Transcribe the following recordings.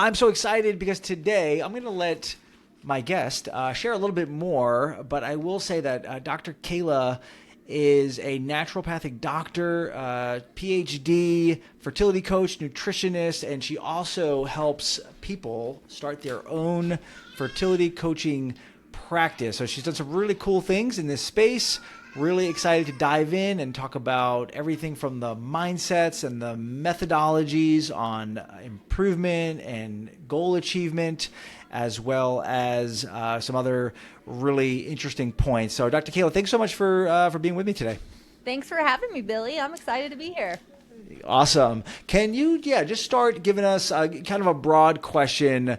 I'm so excited because today I'm going to let my guest share a little bit more, but I will say that Dr. Kela is a naturopathic doctor, PhD, fertility coach, nutritionist, and she also helps people start their own fertility coaching practice. So she's done some really cool things in this space. Really excited to dive in and talk about everything from the mindsets and the methodologies on improvement and goal achievement, as well as some other really interesting points. So, Dr. Kayla, thanks so much for being with me today. Thanks for having me, Billy. I'm excited to be here. Awesome. Can you, just start giving us kind of a broad question?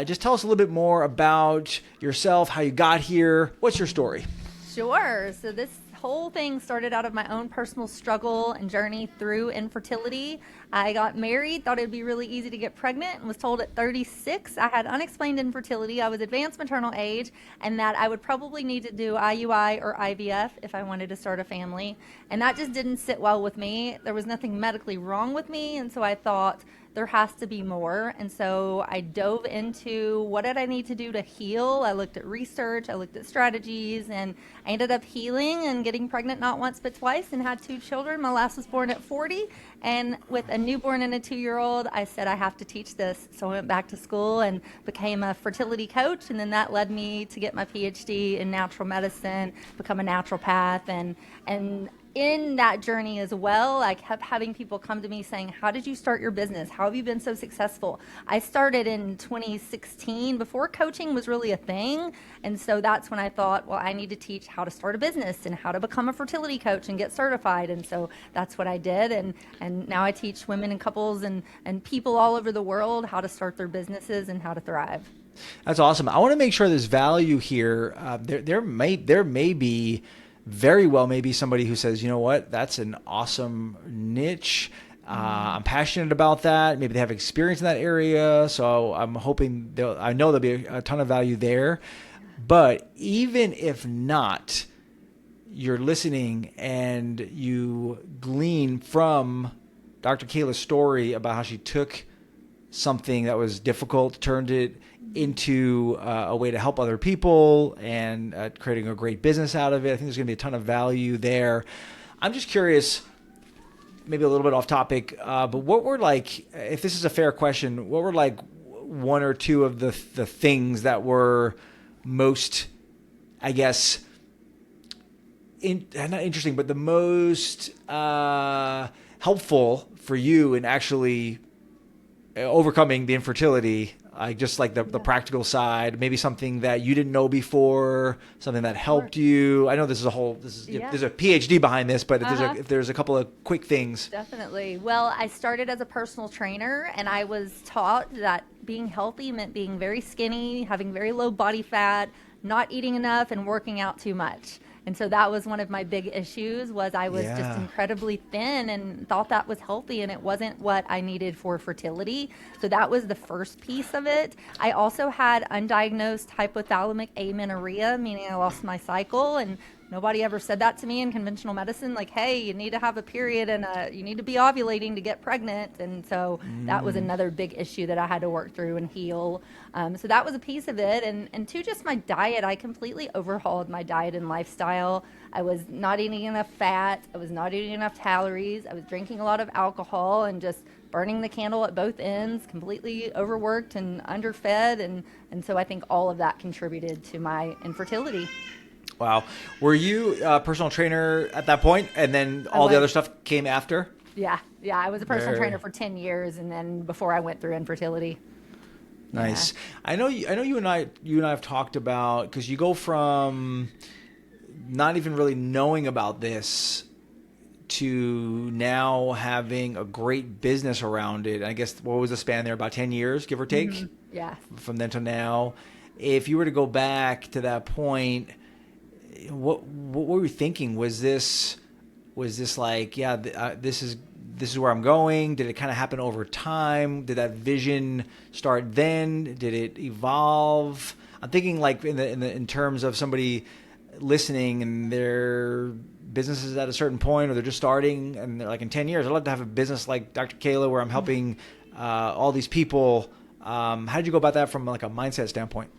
Just tell us a little bit more about yourself, how you got here. What's your story? Sure. So this whole thing started out of my own personal struggle and journey through infertility. I got married, thought it'd be really easy to get pregnant, and was told at 36 I had unexplained infertility. I was advanced maternal age, and that I would probably need to do IUI or IVF if I wanted to start a family. And that just didn't sit well with me. There was nothing medically wrong with me, and so I thought, there has to be more. And so I dove into what did I need to do to heal. I looked at research, I looked at strategies, and I ended up healing and getting pregnant not once but twice and had two children. My last was born at 40. And with a newborn and a 2-year-old, I said I have to teach this. So I went back to school and became a fertility coach. And then that led me to get my PhD in natural medicine, become a naturopath, and in that journey as well, I kept having people come to me saying, how did you start your business? How have you been so successful? I started in 2016 before coaching was really a thing. And so that's when I thought, well, I need to teach how to start a business and how to become a fertility coach and get certified. And so that's what I did. And now I teach women and couples and people all over the world how to start their businesses and how to thrive. That's awesome. I want to make sure there's value here. There may be very well maybe somebody who says, you know what, that's an awesome niche. I'm passionate about that. Maybe they have experience in that area. So I'm hoping I know there'll be a ton of value there. But even if not, you're listening and you glean from Dr. Kayla's story about how she took something that was difficult, turned it into a way to help other people and creating a great business out of it. I think there's going to be a ton of value there. I'm just curious, maybe a little bit off topic, but what were if this is a fair question, what were one or two of the things that were most, I guess, not interesting, but the most helpful for you in actually overcoming the infertility, just the practical side, maybe something that you didn't know before, something that helped you. I know there's a PhD behind this, but if there's a couple of quick things. Definitely. Well, I started as a personal trainer, and I was taught that being healthy meant being very skinny, having very low body fat, not eating enough, and working out too much. And so that was one of my big issues was I was just incredibly thin and thought that was healthy, and it wasn't what I needed for fertility. So that was the first piece of it. I also had undiagnosed hypothalamic amenorrhea, meaning I lost my cycle, and nobody ever said that to me in conventional medicine, like, hey, you need to have a period and you need to be ovulating to get pregnant. And so that was another big issue that I had to work through and heal. So that was a piece of it. And two, just my diet. I completely overhauled my diet and lifestyle. I was not eating enough fat. I was not eating enough calories. I was drinking a lot of alcohol and just burning the candle at both ends, completely overworked and underfed. And so I think all of that contributed to my infertility. Wow. Were you a personal trainer at that point, and then all the other stuff came after? Yeah. I was a personal trainer for 10 years, and then before I went through infertility. Nice. Yeah. I know you and I have talked about, because you go from not even really knowing about this to now having a great business around it. I guess, what was the span there? About 10 years, give or take? Mm-hmm. Yeah. From then to now. If you were to go back to that point, what were you thinking? Was this like, this is where I'm going? Did it kind of happen over time? Did that vision start then? Did it evolve? I'm thinking like in terms of somebody listening and their business is at a certain point, or they're just starting and they're like, in 10 years, I'd love to have a business like Dr. Kayla where I'm helping all these people How did you go about that from like a mindset standpoint?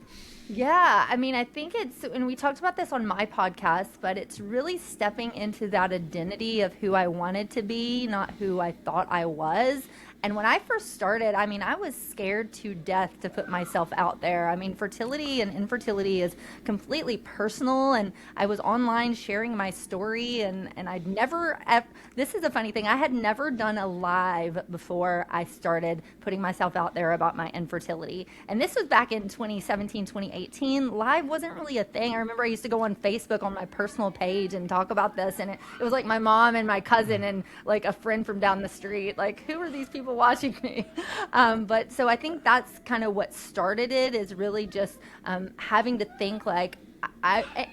Yeah, I mean, I think and we talked about this on my podcast, but it's really stepping into that identity of who I wanted to be, not who I thought I was. And when I first started, I mean, I was scared to death to put myself out there. I mean, fertility and infertility is completely personal, and I was online sharing my story, and I'd never, this is a funny thing, I had never done a live before I started putting myself out there about my infertility. And this was back in 2017, 2018. Live wasn't really a thing. I remember I used to go on Facebook on my personal page and talk about this, and it was like my mom and my cousin and like a friend from down the street. Like, who are these people watching me? But so I think that's kind of what started it, is really just having to think like,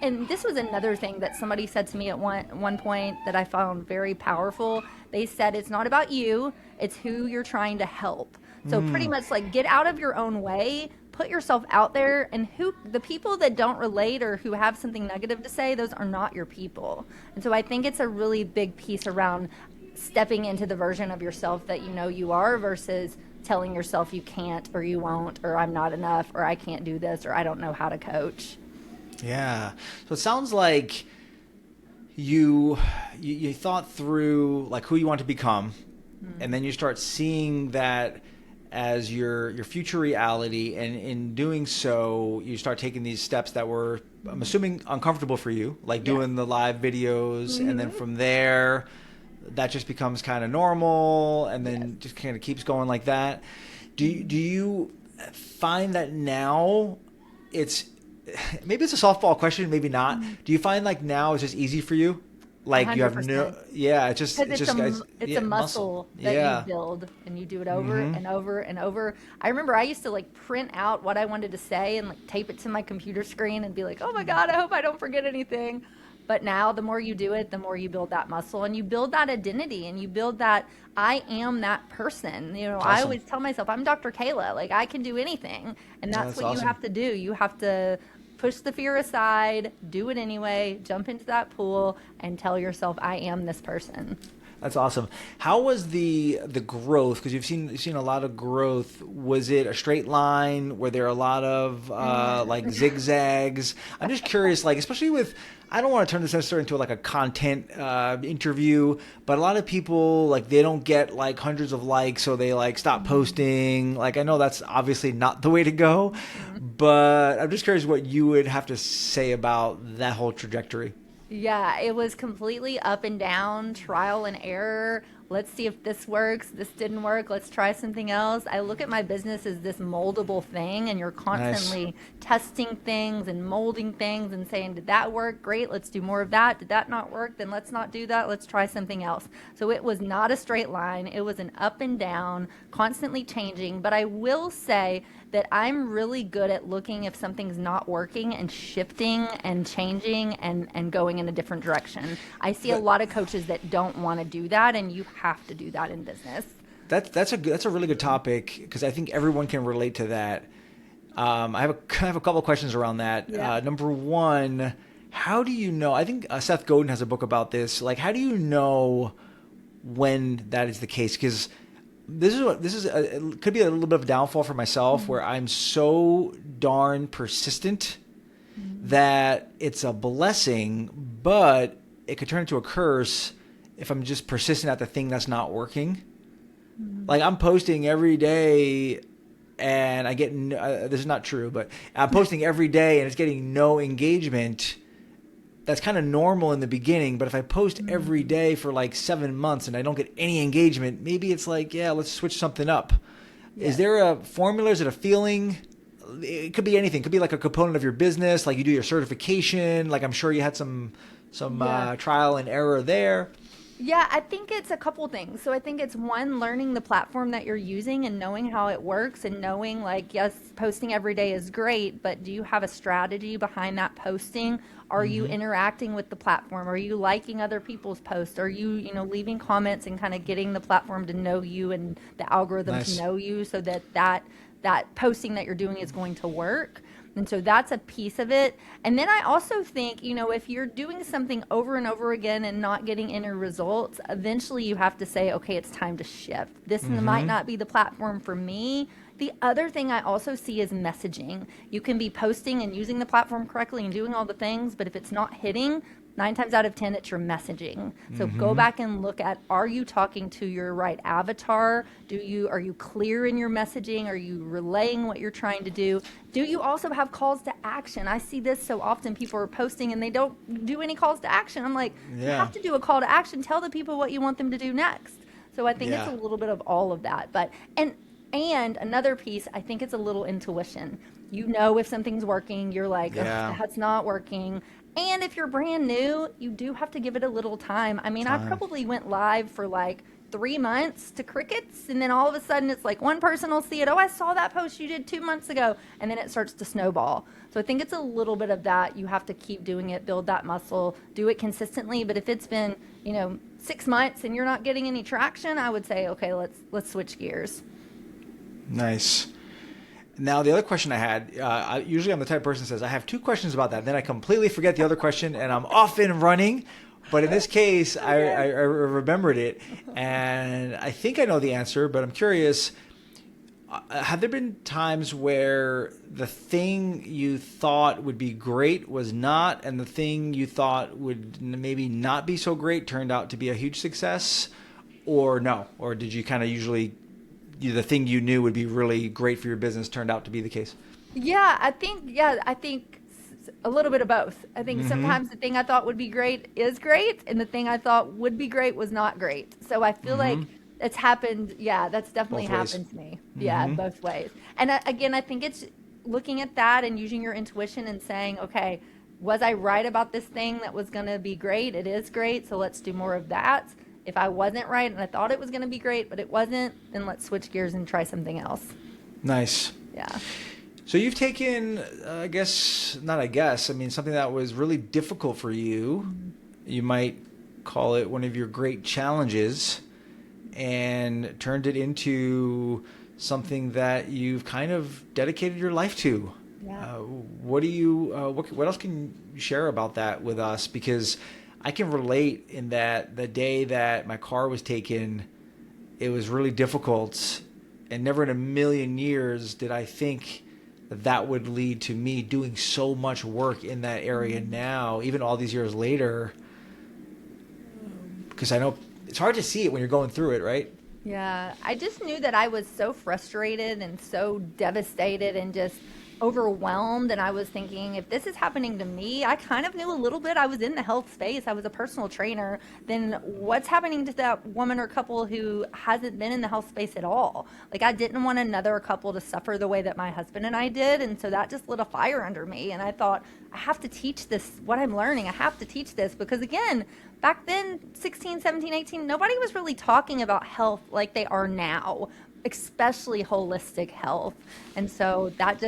and this was another thing that somebody said to me at one point that I found very powerful. They said, it's not about you, it's who you're trying to help. So pretty much like, get out of your own way, put yourself out there, and the people that don't relate or who have something negative to say, those are not your people. And so I think it's a really big piece around stepping into the version of yourself that you know you are, versus telling yourself you can't or you won't, or I'm not enough, or I can't do this, or I don't know how to coach. Yeah. So it sounds like you thought through like who you want to become, and then you start seeing that as your future reality, and in doing so you start taking these steps that were, I'm assuming, uncomfortable for you, like doing the live videos, and then from there that just becomes kind of normal, and then just kind of keeps going like that. Do you find that now it's, maybe it's a softball question, maybe not. Do you find like now it's just easy for you? Like 100%. You have no, it's just, it's a muscle that you build, and you do it over and over and over. I remember I used to like print out what I wanted to say and like tape it to my computer screen and be like, oh my God, I hope I don't forget anything. But now the more you do it, the more you build that muscle, and you build that identity, and you build that, I am that person. You know, awesome. I always tell myself, I'm Dr. Kela, like I can do anything. And that's what awesome. You have to do. You have to push the fear aside, do it anyway, jump into that pool, and tell yourself, I am this person. That's awesome. How was the growth? Because you've seen a lot of growth. Was it a straight line? Were there a lot of like zigzags? I'm just curious, like especially with, I don't want to turn this necessarily into like a content interview, but a lot of people like they don't get like hundreds of likes, so they like stop posting. Like I know that's obviously not the way to go, but I'm just curious what you would have to say about that whole trajectory. Yeah, it was completely up and down, trial and error. Let's see if this works. This didn't work. Let's try something else. I look at my business as this moldable thing, and you're constantly testing things and molding things and saying, did that work? Great. Let's do more of that. Did that not work? Then let's not do that. Let's try something else. So it was not a straight line. It was an up and down, constantly changing. But I will say that I'm really good at looking if something's not working and shifting and changing and going in a different direction. I see a lot of coaches that don't want to do that, and you have to do that in business. That's a really good topic, because I think everyone can relate to that. I have a couple of questions around that. Yeah. Number one, how do you know? I think Seth Godin has a book about this. Like, how do you know when that is the case? Because it could be a little bit of a downfall for myself, where I'm so darn persistent that it's a blessing, but it could turn into a curse if I'm just persistent at the thing that's not working. Like I'm posting every day and I get, this is not true, but I'm posting every day and it's getting no engagement. That's kind of normal in the beginning, but if I post every day for like 7 months and I don't get any engagement, maybe it's like, yeah, let's switch something up. Yeah. Is there a formula? Is it a feeling? It could be anything. It could be like a component of your business, like you do your certification. Like I'm sure you had some trial and error there. Yeah, I think it's a couple things. So I think it's one, learning the platform that you're using and knowing how it works, and knowing like, yes, posting every day is great, but do you have a strategy behind that posting? Are you interacting with the platform? Are you liking other people's posts? Are you, leaving comments and kind of getting the platform to know you and the algorithm to know you, so that posting that you're doing is going to work? And so that's a piece of it. And then I also think, if you're doing something over and over again and not getting any results, eventually you have to say, okay, it's time to shift. This might not be the platform for me. The other thing I also see is messaging. You can be posting and using the platform correctly and doing all the things, but if it's not hitting, 9 times out of 10, it's your messaging. So go back and look at, are you talking to your right avatar? Are you clear in your messaging? Are you relaying what you're trying to do? Do you also have calls to action? I see this so often. People are posting and they don't do any calls to action. I'm like, you have to do a call to action. Tell the people what you want them to do next. So I think it's a little bit of all of that. But and another piece, I think it's a little intuition. You know if something's working, you're like, "Ugh, that's not working." And if you're brand new, you do have to give it a little time. I mean, I probably went live for like 3 months to crickets, and then all of a sudden it's like one person will see it. Oh, I saw that post you did 2 months ago, and then it starts to snowball. So I think it's a little bit of that. You have to keep doing it, build that muscle, do it consistently. But if it's been, 6 months and you're not getting any traction, I would say, okay, let's switch gears. Nice. Now, the other question I had, usually I'm the type of person that says, I have 2 questions about that. Then I completely forget the other question and I'm off and running. But in this case, I remembered it. And I think I know the answer, but I'm curious. Have there been times where the thing you thought would be great was not, and the thing you thought would maybe not be so great turned out to be a huge success? Or no? Or did you kind of usually... the thing you knew would be really great for your business turned out to be the case? I think a little bit of both. I think sometimes the thing I thought would be great is great, and the thing I thought would be great was not great. So I feel like it's happened. Yeah, that's definitely happened to me. Yeah, both ways. And again, I think it's looking at that and using your intuition and saying, okay, was I right about this thing that was going to be great? It is great, so let's do more of that. If I wasn't right and I thought it was going to be great, but it wasn't, then let's switch gears and try something else. Nice. Yeah. So you've taken, something that was really difficult for you. You might call it one of your great challenges, and turned it into something that you've kind of dedicated your life to. Yeah. What else can you share about that with us? Because I can relate in that the day that my car was taken, it was really difficult, and never in a million years did I think that would lead to me doing so much work in that area now, even all these years later, because I know it's hard to see it when you're going through it, right? Yeah. I just knew that I was so frustrated and so devastated and just overwhelmed, and I was thinking, if this is happening to me, I kind of knew a little bit. I was in the health space, I was a personal trainer, then what's happening to that woman or couple who hasn't been in the health space at all? Like, I didn't want another couple to suffer the way that my husband and I did, and so that just lit a fire under me, and I thought, I have to teach this, what I'm learning, I have to teach this, because again, back then, 16, 17, 18, nobody was really talking about health like they are now, especially holistic health. And so that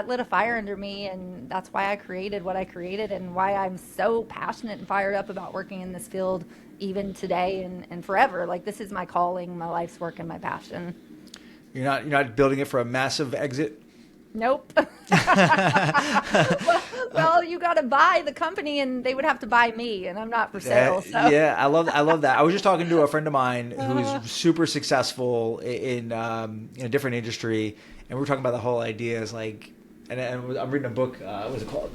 lit a fire under me, and that's why I created what I created, and why I'm so passionate and fired up about working in this field even today and forever. Like, this is my calling, my life's work, and my passion. You're not building it for a massive exit? Nope. well, you got to buy the company, and they would have to buy me, and I'm not for sale. So. Yeah, I love that. I was just talking to a friend of mine who's super successful in a different industry, and we were talking about the whole idea is like, and I'm reading a book. What is it called?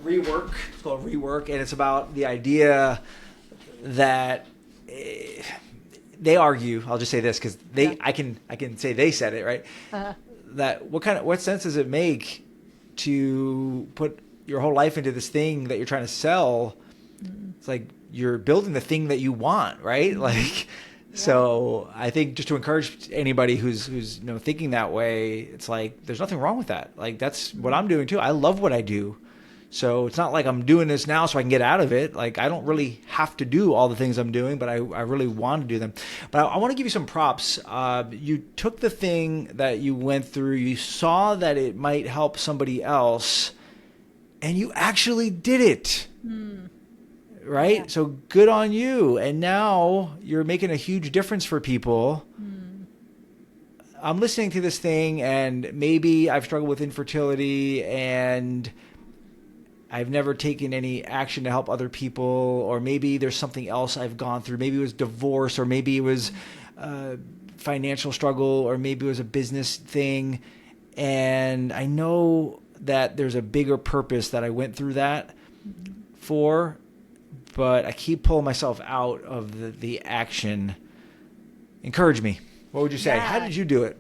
Rework. It's called Rework, and it's about the idea that. They argue. I'll just say this because I can say they said it, right? That what sense does it make to put your whole life into this thing that you're trying to sell? It's like you're building the thing that you want, right? Like, so I think just to encourage anybody who's thinking that way, it's like there's nothing wrong with that. Like, that's what I'm doing too. I love what I do. So it's not like I'm doing this now so I can get out of it. Like, I don't really have to do all the things I'm doing, but I really want to do them. But I want to give you some props. You took the thing that you went through, you saw that it might help somebody else, and you actually did it. Right? Yeah. So good on you. And now you're making a huge difference for people. I'm listening to this thing, and maybe I've struggled with infertility, and I've never taken any action to help other people, or maybe there's something else I've gone through. Maybe it was divorce, or maybe it was financial struggle, or maybe it was a business thing. And I know that there's a bigger purpose that I went through that for, but I keep pulling myself out of the action. Encourage me. What would you say? Yeah. How did you do it?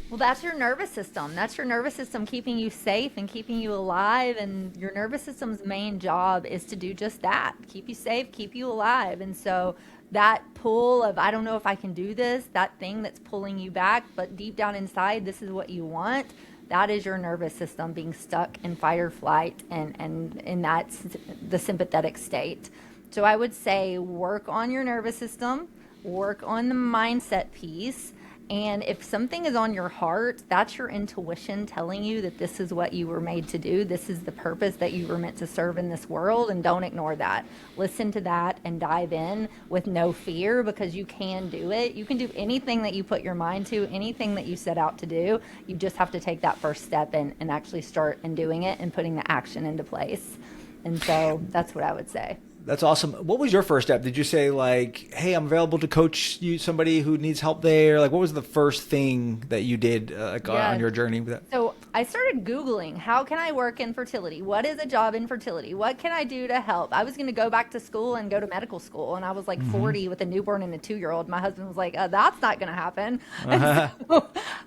Well, that's your nervous system. That's your nervous system keeping you safe and keeping you alive. And your nervous system's main job is to do just that, keep you safe, keep you alive. And so that pull of, I don't know if I can do this, that thing that's pulling you back, but deep down inside, this is what you want. That is your nervous system being stuck in fight or flight, and that's the sympathetic state. So I would say work on your nervous system, work on the mindset piece. And if something is on your heart, that's your intuition telling you that this is what you were made to do. This is the purpose that you were meant to serve in this world, and don't ignore that. Listen to that and dive in with no fear, because you can do it. You can do anything that you put your mind to, anything that you set out to do. You just have to take that first step and actually start and doing it and putting the action into place. And so that's what I would say. That's awesome. What was your first step? Did you say like, hey, I'm available to coach you, somebody who needs help there? Like, what was the first thing that you did on your journey with that? So I started Googling, how can I work in fertility? What is a job in fertility? What can I do to help? I was going to go back to school and go to medical school. And I was like 40 with a newborn and a 2-year-old. My husband was like, that's not going to happen.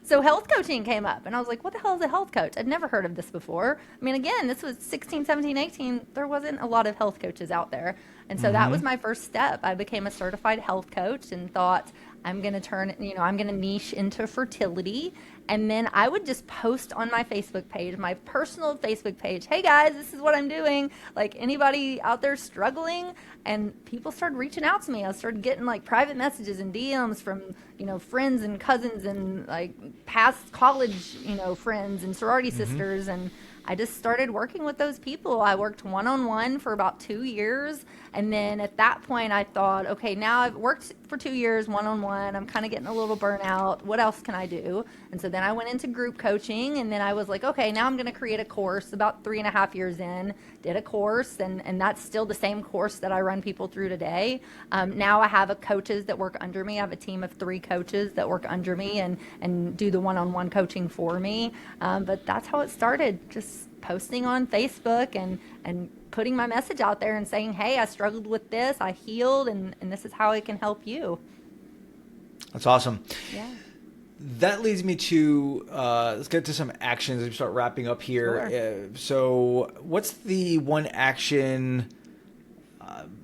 So health coaching came up. And I was like, what the hell is a health coach? I'd never heard of this before. I mean, again, this was 16, 17, 18. There wasn't a lot of health coaches out there. And so that was my first step. I became a certified health coach and thought, I'm going to I'm going to niche into fertility. And then I would just post on my Facebook page, my personal Facebook page, hey guys, this is what I'm doing. Like, anybody out there struggling? And people started reaching out to me. I started getting like private messages and DMs from, friends and cousins and like past college, friends and sorority sisters. And I just started working with those people. I worked one-on-one for about 2 years. And then at that point I thought, okay, now I've worked for 2 years one-on-one. I'm kind of getting a little burnout. What else can I do? And so then I went into group coaching, and then I was like, okay, now I'm going to create a course. About 3.5 years in, did a course, and that's still the same course that I run people through today. Now I have coaches that work under me. I have a team of 3 coaches that work under me and do the one-on-one coaching for me. But that's how it started, just posting on Facebook and putting my message out there and saying, hey, I struggled with this, I healed, and this is how I can help you. That's awesome. Yeah. That leads me to, let's get to some actions as we start wrapping up here. Sure. So what's the one action,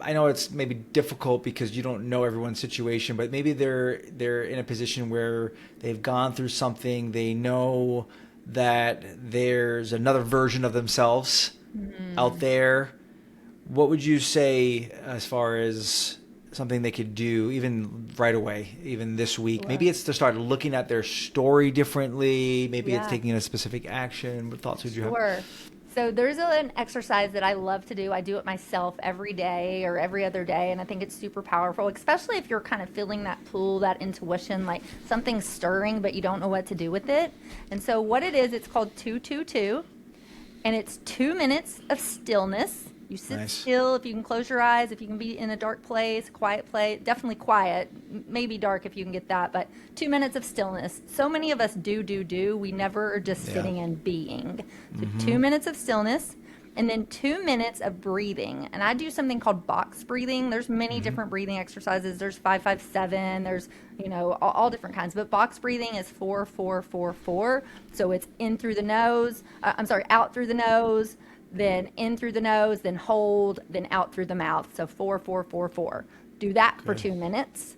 I know it's maybe difficult because you don't know everyone's situation, but maybe they're in a position where they've gone through something, they know that there's another version of themselves out there. What would you say as far as something they could do even right away, even this week? Sure. Maybe it's to start looking at their story differently. Maybe it's taking a specific action. What thoughts would you have? Sure. So there's an exercise that I love to do. I do it myself every day or every other day, and I think it's super powerful, especially if you're kind of feeling that pull, that intuition, like something's stirring, but you don't know what to do with it. And so what it is, it's called 222, and it's 2 minutes of stillness. You sit still. If you can close your eyes, if you can be in a dark place, quiet place, definitely quiet, maybe dark if you can get that, but 2 minutes of stillness. So many of us do. We never are just sitting and being. So 2 minutes of stillness, and then 2 minutes of breathing. And I do something called box breathing. There's many different breathing exercises. There's 5-5-7. There's, all different kinds. But box breathing is 4-4-4-4. So it's in through the nose. Out through the nose, then in through the nose, then hold, then out through the mouth. So 4-4-4-4. Do that for 2 minutes.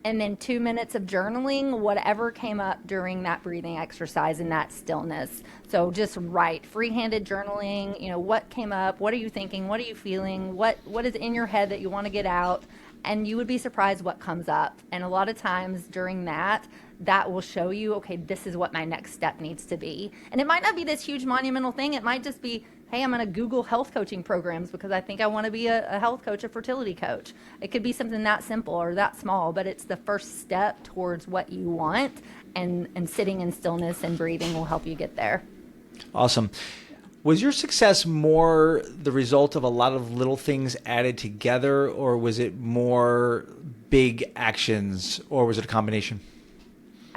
And then 2 minutes of journaling, whatever came up during that breathing exercise in that stillness. So just write, free-handed journaling, what came up, what are you thinking, what are you feeling, what is in your head that you want to get out, and you would be surprised what comes up. And a lot of times during that will show you, okay, this is what my next step needs to be. And it might not be this huge monumental thing. It might just be, hey, I'm going to Google health coaching programs because I think I want to be a health coach, a fertility coach. It could be something that simple or that small, but it's the first step towards what you want, and sitting in stillness and breathing will help you get there. Awesome. Was your success more the result of a lot of little things added together, or was it more big actions, or was it a combination?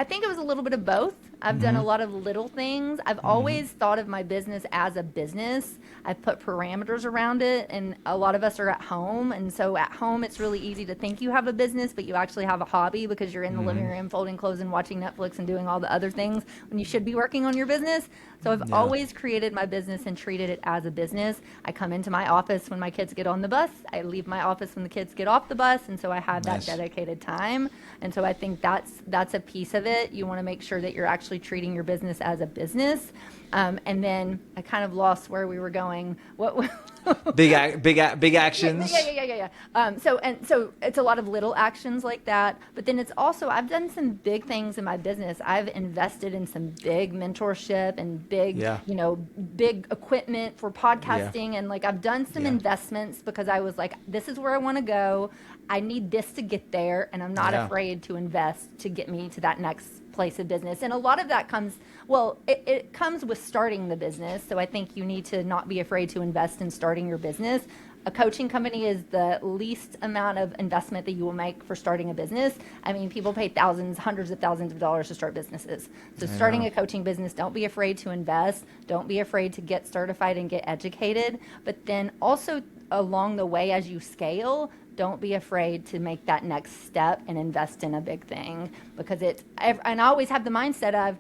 I think it was a little bit of both. I've done a lot of little things. I've always thought of my business as a business. I've put parameters around it, and a lot of us are at home. And so at home, it's really easy to think you have a business, but you actually have a hobby because you're in the living room folding clothes and watching Netflix and doing all the other things when you should be working on your business. So I've always created my business and treated it as a business. I come into my office when my kids get on the bus. I leave my office when the kids get off the bus. And so I have that dedicated time. And so I think that's a piece of it. You want to make sure that you're actually treating your business as a business. And then I kind of lost where we were going. What? Big actions. Yeah. So it's a lot of little actions like that. But then it's also, I've done some big things in my business. I've invested in some big mentorship and big, big equipment for podcasting. And like, I've done some investments because I was like, this is where I want to go. I need this to get there. And I'm not afraid to invest to get me to that next place of business. And a lot of that comes, it comes with starting the business. So I think you need to not be afraid to invest in starting your business. A coaching company is the least amount of investment that you will make for starting a business. I mean, people pay thousands, hundreds of thousands of dollars to start businesses. So starting a coaching business, don't be afraid to invest. Don't be afraid to get certified and get educated. But then also along the way, as you scale, don't be afraid to make that next step and invest in a big thing, because and I always have the mindset of,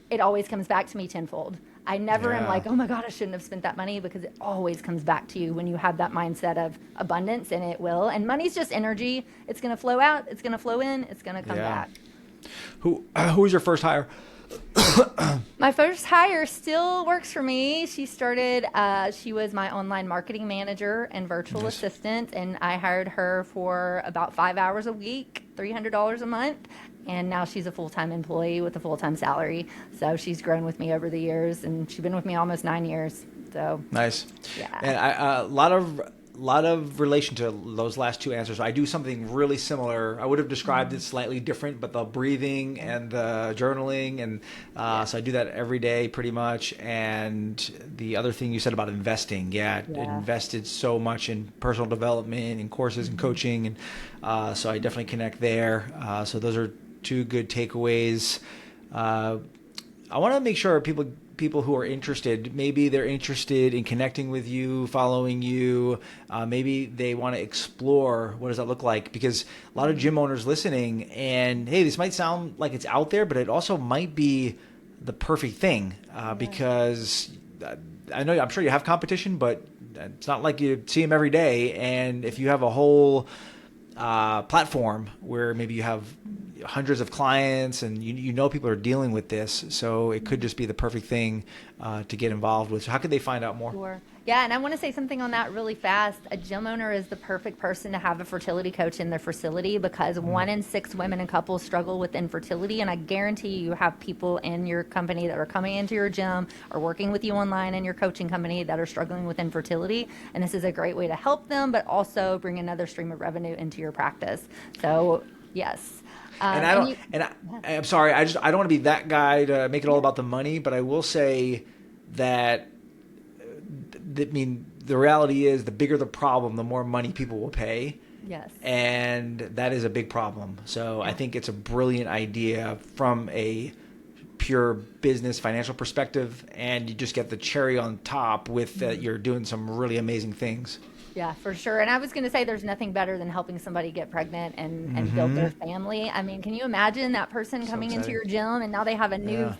it always comes back to me tenfold. I never am like, oh my God, I shouldn't have spent that money, because it always comes back to you when you have that mindset of abundance, and it will. And money's just energy. It's going to flow out. It's going to flow in. It's going to come back. Who was your first hire? My first hire still works for me. She started, she was my online marketing manager and virtual assistant, and I hired her for about 5 hours a week, $300 a month. And now she's a full-time employee with a full-time salary. So she's grown with me over the years, and she's been with me almost 9 years. So nice. Yeah. And a lot of relation to those last two answers. I do something really similar. I would have described it slightly different, but the breathing and the journaling, and so I do that every day pretty much. And the other thing you said about investing, invested so much in personal development and courses and coaching, and so I definitely connect there. So those are two good takeaways. I want to make sure people who are interested, maybe they're interested in connecting with you, following you, maybe they want to explore what does that look like, because a lot of gym owners listening, and hey, this might sound like it's out there, but it also might be the perfect thing, because I'm sure you have competition, but it's not like you see them every day. And if you have a whole platform where maybe you have hundreds of clients, and you know people are dealing with this, so it could just be the perfect thing to get involved with. So how could they find out more? Sure. Yeah, and I want to say something on that really fast. A gym owner is the perfect person to have a fertility coach in their facility, because 1 in 6 women and couples struggle with infertility, and I guarantee you have people in your company that are coming into your gym or working with you online in your coaching company that are struggling with infertility, and this is a great way to help them, but also bring another stream of revenue into your practice. So yes. I'm sorry, I don't want to be that guy to make it all about the money, but I will say that, the reality is, the bigger the problem, the more money people will pay. Yes. And that is a big problem. So I think it's a brilliant idea from a pure business financial perspective, and you just get the cherry on top with that you're doing some really amazing things. Yeah, for sure. And I was going to say, there's nothing better than helping somebody get pregnant and build their family. I mean, can you imagine that person coming into your gym and now they have a new,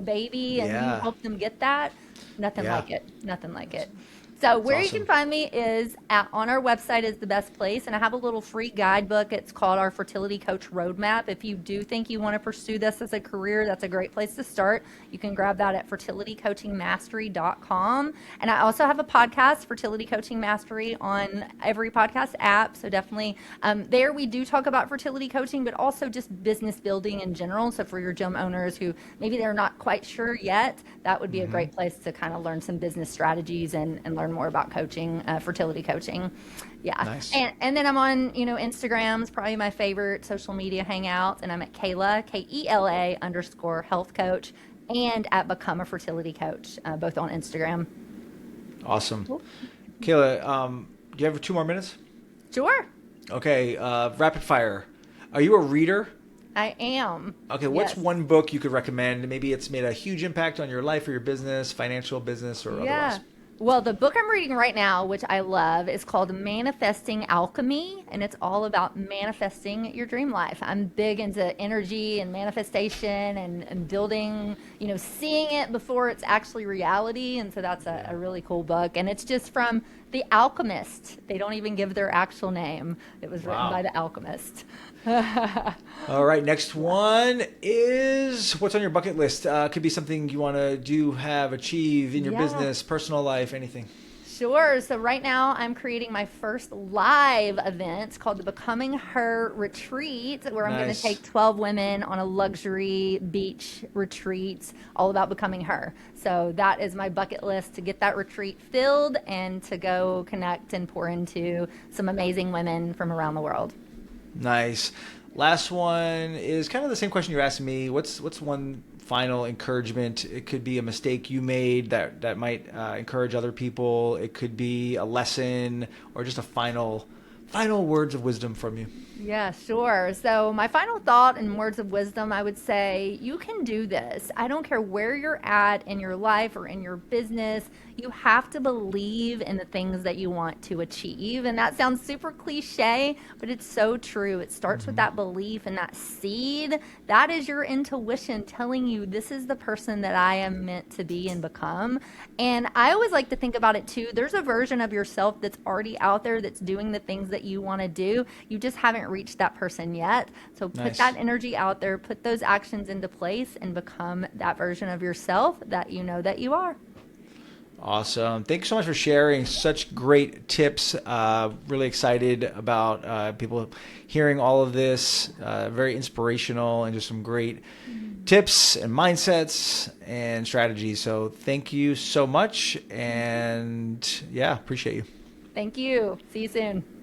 baby, and you help them get that? Nothing like it. Nothing like it. So where you can find me is on our website is the best place. And I have a little free guidebook. It's called our Fertility Coach Roadmap. If you do think you want to pursue this as a career, that's a great place to start. You can grab that at fertilitycoachingmastery.com. And I also have a podcast, Fertility Coaching Mastery, on every podcast app. So definitely there we do talk about fertility coaching, but also just business building in general. So for your gym owners who maybe they're not quite sure yet, that would be a great place to kind of learn some business strategies and learn more about coaching, fertility coaching. Yeah. Nice. And then I'm on, Instagram's probably my favorite social media hangout, and I'm at Kela, Kela _health coach, and at Become a Fertility Coach, both on Instagram. Awesome. Cool. Kela, do you have 2 more minutes? Sure. Okay. Rapid fire. Are you a reader? I am. Okay, what's Yes. one book you could recommend? Maybe it's made a huge impact on your life or your business, financial business or Yeah. otherwise. Well, the book I'm reading right now, which I love, is called Manifesting Alchemy, and it's all about manifesting your dream life. I'm big into energy and manifestation and building, seeing it before it's actually reality. And so that's a Yeah. really cool book. And it's just from The Alchemist. They don't even give their actual name. It was written by Wow. The Alchemist. All right, next Yeah. one is what's on your bucket list? Could be something you want to do, have, achieve in your Yeah. business, personal life, anything. Sure. So right now I'm creating my first live event called the Becoming Her Retreat, where I'm going to Nice. take 12 women on a luxury beach retreat all about becoming her. So that is my bucket list, to get that retreat filled and to go connect and pour into some amazing women from around the world. Nice. Last one is kind of the same question you're asking me. What's one final encouragement? It could be a mistake you made that might encourage other people. It could be a lesson or just a final words of wisdom from you. Yeah, sure. So, my final thought and words of wisdom, I would say you can do this. I don't care where you're at in your life or in your business. You have to believe in the things that you want to achieve. And that sounds super cliche, but it's so true. It starts with Hmm. that belief and that seed. That is your intuition telling you this is the person that I am meant to be and become. And I always like to think about it too. There's a version of yourself that's already out there that's doing the things that you want to do. You just haven't reached that person yet. So put that Nice. energy out there, put those actions into place, and become that version of yourself that you know that you are. Awesome. Thanks so much for sharing such great tips. Really excited about people hearing all of this. Very inspirational and just some great tips and mindsets and strategies. So thank you so much. And yeah, appreciate you. Thank you. See you soon.